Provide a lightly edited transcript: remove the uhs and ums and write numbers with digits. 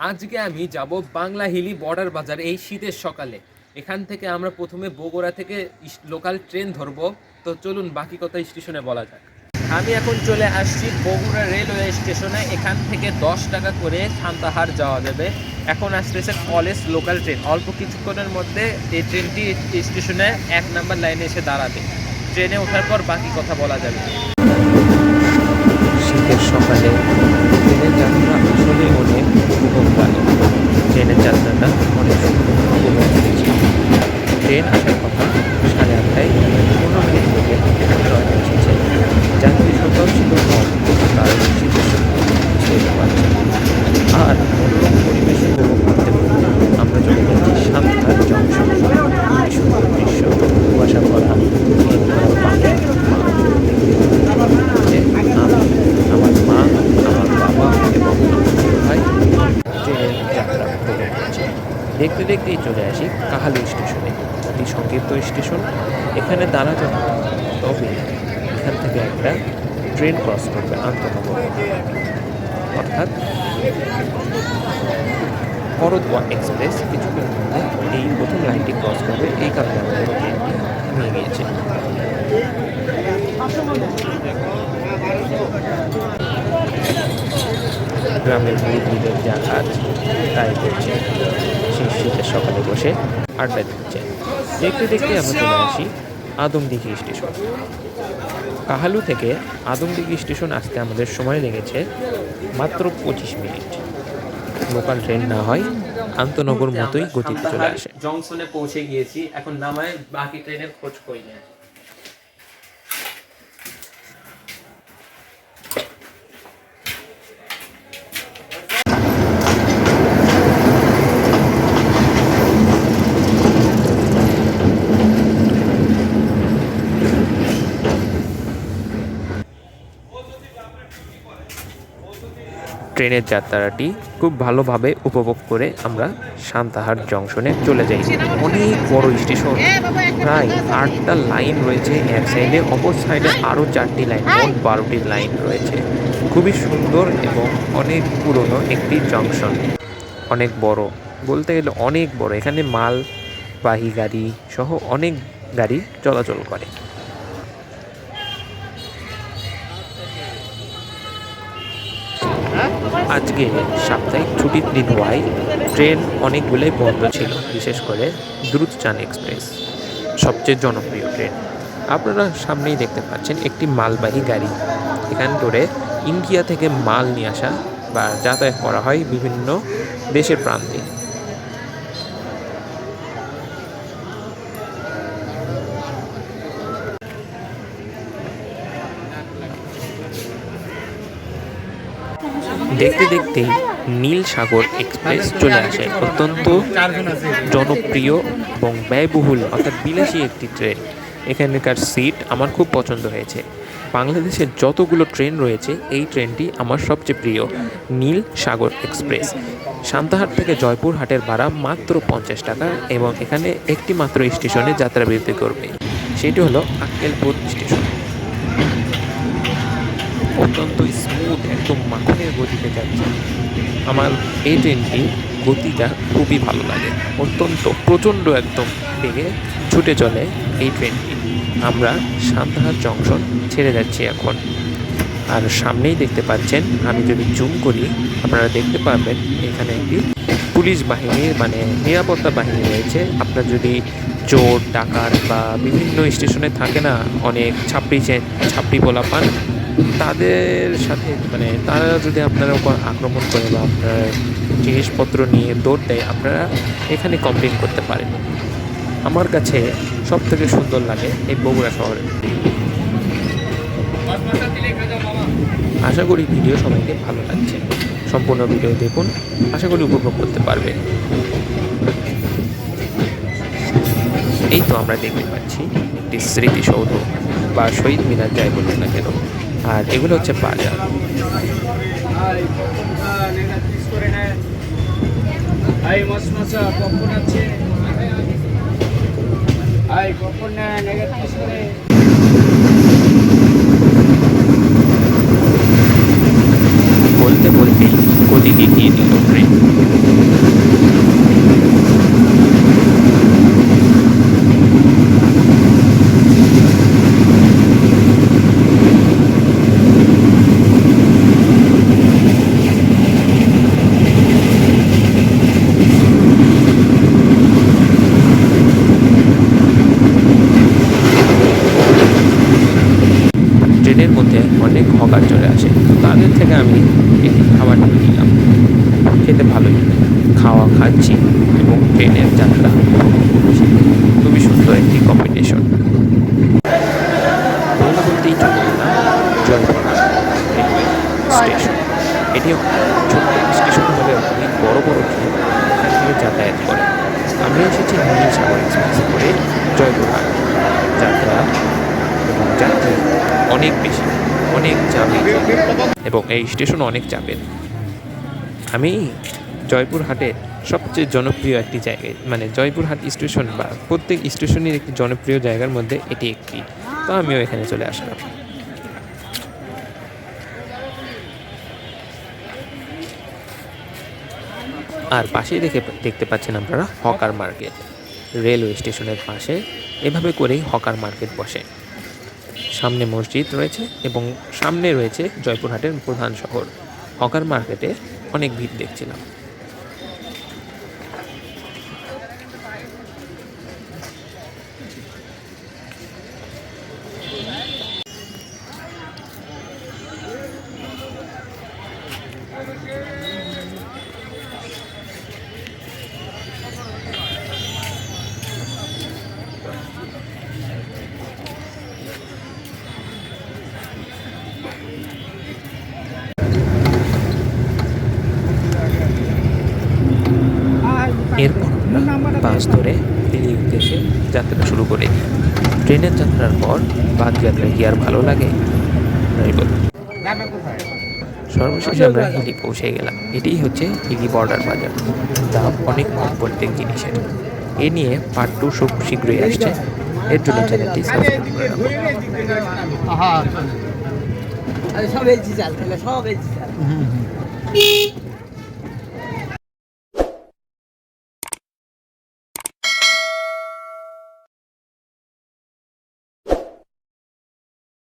আজকে আমি যাব বাংলা হিলি বর্ডার বাজার এই শীতের সকালে। এখান থেকে আমরা প্রথমে বগুড়া থেকে লোকাল ট্রেন ধরবো। তো চলুন বাকি কথা স্টেশনে বলা যাক। আমি এখন চলে আসছি বগুড়া রেলওয়ে স্টেশনে। এখান থেকে 10 টাকা করে সান্তাহার যাওয়া যাবে। এখন আসতেছে কলেজ লোকাল ট্রেন। অল্প কিছুক্ষণের মধ্যে এই ট্রেনটি স্টেশনে 1 নম্বর লাইনে এসে দাঁড়াবে। ট্রেনে ওঠার পর বাকি কথা বলা যাবে। শীতের সকালে ট্রেনের যাত্রা আসলে অনেক উপভোগ্য। ট্রেনের যাত্রাটা অনেক সুন্দর উপভোগ করেছি। ট্রেন আসার কথা 8:30টায়, 15 মিনিট থেকে ট্রেন এসেছে। যাত্রী সংখ্যাও ছিল কম, কারণ শীতের সময় বুঝতে পারছে। আর মনোরম পরিবেশ উপভোগ করতে করতে আমরা চলে যাচ্ছি সান্তাহার জংশন। খুবই সুন্দর দৃশ্য, কুয়াশা ভরা আমার মা, আমার বাবা এবং ভাই ট্রেনের যাত্রা উপভোগ করছে। দেখতে দেখতেই চলে আসি কাহালু স্টেশনে। অতি সংক্ষিপ্ত স্টেশন, এখানে দাঁড়াতে হবে। তবে এখান থেকে একটা ট্রেন ক্রস করবে আন্তনগর, অর্থাৎ করতোয়া এক্সপ্রেস। কিছুক্ষণের মধ্যে এই প্রথম লাইনটি ক্রস করবে। এই কারণে আমাদের ট্রেনটি নিয়ে গিয়েছে। গ্রামের মুরব্বীদের যা কাজ তাই করছে, সেই শীতের সকালে বসে আড্ডা দিচ্ছে। দেখতে দেখতে আমরা চলে আসি আদমদিঘি স্টেশন। কাহালু থেকে আদমদিঘি স্টেশন আসতে আমাদের সময় লেগেছে মাত্র 25 মিনিট। লোকাল ট্রেন না হয় আন্তনগর মতোই গতিতে চলে আসে। জংশনে পৌঁছে গিয়েছি, এখন নামায় বাকি ট্রেনের খোঁজ করি না। ট্রেনের যাত্রাটি খুব ভালোভাবে উপভোগ করে আমরা সান্তাহার জংশনে চলে যাই। অনেক বড় স্টেশন, প্রায় 8টা লাইন রয়েছে এক সাইডে, অপর সাইডে আরও 4টি লাইন, মোট 12টি লাইন রয়েছে। খুবই সুন্দর এবং অনেক পুরনো একটি জংশন। অনেক বড় বলতে গেলে অনেক বড়। এখানে মালবাহী গাড়ি সহ অনেক গাড়ি চলাচল করে। আজকে সাপ্তাহিক ছুটির দিন হওয়ায় ট্রেন অনেকগুলোই বন্ধ ছিল, বিশেষ করে দ্রুতচান এক্সপ্রেস সবচেয়ে জনপ্রিয় ট্রেন। আপনারা সামনেই দেখতে পাচ্ছেন একটি মালবাহী গাড়ি। এখান করে ইন্ডিয়া থেকে মাল নিয়ে আসা বা যাতায়াত করা হয় বিভিন্ন দেশের প্রান্তে। দেখতে দেখতেই নীল সাগর এক্সপ্রেস চলে আসে। অত্যন্ত জনপ্রিয় এবং ব্যয়বহুল অর্থাৎ বিলাসী একটি ট্রেন। এখানকার সিট আমার খুব পছন্দ হয়েছে। বাংলাদেশের যতগুলো ট্রেন রয়েছে এই ট্রেনটি আমার সবচেয়ে প্রিয়, নীল সাগর এক্সপ্রেস। সান্তাহার থেকে জয়পুরহাটের ভাড়া মাত্র 50 টাকা এবং এখানে একটি মাত্র স্টেশনে যাত্রা বিরতি করবে, সেটি হলো আক্কেলপুর স্টেশন। অত্যন্ত স্মুথ, একদম মাখনের গতিতে যাচ্ছে। আমার এই ট্রেনটি গতিটা খুবই ভালো লাগে। অত্যন্ত প্রচণ্ড একদম বেগে ছুটে চলে এই ট্রেনটি। আমরা সান্তাহার জংশন ছেড়ে যাচ্ছি এখন। আর সামনেই দেখতে পাচ্ছেন, আমি যদি জুম করি আপনারা দেখতে পাবেন এখানে একটি পুলিশ বাহিনী মানে নিরাপত্তা বাহিনী রয়েছে। আপনার যদি চোর ডাকাত বা বিভিন্ন স্টেশনে থাকে না অনেক ছাপড়ি পোলাপান, তাদের সাথে মানে তারা যদি আপনার উপর আক্রমণ করে বা আপনার জিনিসপত্র নিয়ে দৌড় দেয়, আপনারা এখানে কমপ্লেন করতে পারেন। আমার কাছে সব থেকে সুন্দর লাগে এই বগুড়া শহরে। আশা করি ভিডিও সবাইকে ভালো লাগছে। সম্পূর্ণ ভিডিও দেখুন, আশা করি উপভোগ করতে পারবেন। এই তো আমরা দেখতে পাচ্ছি একটি স্মৃতিসৌধ বা শহীদ মিনার, যাই বলুন না কেন। আর এগুলো হচ্ছে বাজার। বলতে বলতেই গতি দেখিয়ে দিল ট্রেন। ট্রেনের মধ্যে অনেক হকার চলে আসে, তো তাদের থেকে আমি একটি খাবার নিয়ে নিলাম। খেতে ভালোই, খাচ্ছি এবং ট্রেনের যাত্রা খুবই সুন্দর একটি কম্বিনেশন। বলতে বলতেই চলে এলাম জয়পুরহাট রেলওয়ে স্টেশন। এটি ছোট্ট স্টেশন হলে অনেক বড় বড় ট্রেন এখান থেকে যাতায়াত করে। আমি এসেছি নীল সাগর এক্সপ্রেস করে জয়পুরহাট। যাত্রা এবং যাত্রী অনেক বেশি, অনেক চাপের এবং এই স্টেশন অনেক চাপের। আমি জয়পুরহাটের সবচেয়ে জনপ্রিয় একটি জায়গায়, মানে জয়পুরহাট স্টেশন বা প্রত্যেক স্টেশনের একটি জনপ্রিয় জায়গার মধ্যে এটি একটি, তো আমিও এখানে চলে আসলাম। আর পাশেই দেখতে পাচ্ছেন আপনারা হকার মার্কেট। রেলওয়ে স্টেশনের পাশে এভাবে করেই হকার মার্কেট বসে। সামনে মসজিদ রয়েছে এবং সামনে রয়েছে জয়পুরহাটের প্রধান শহর। হকার মার্কেটে অনেক ভিড় দেখছিলাম। এরপর আমরা বাস ধরে দিল্লির উদ্দেশ্যে যাত্রা শুরু করে দিই। ট্রেনের যাত্রার পর বাস যাত্রা কি আর ভালো লাগে? নাই বলুন। সর্বশেষে আমরা হিলি পৌঁছে গেলাম। এটিই হচ্ছে হিলি বর্ডার বাজার। দাম অনেক কম প্রত্যেক জিনিসের। এ নিয়ে পার্ট 2 খুব শীঘ্রই আসছে, এর জন্য চ্যানেলটি সাবস্ক্রাইব করে রাখুন।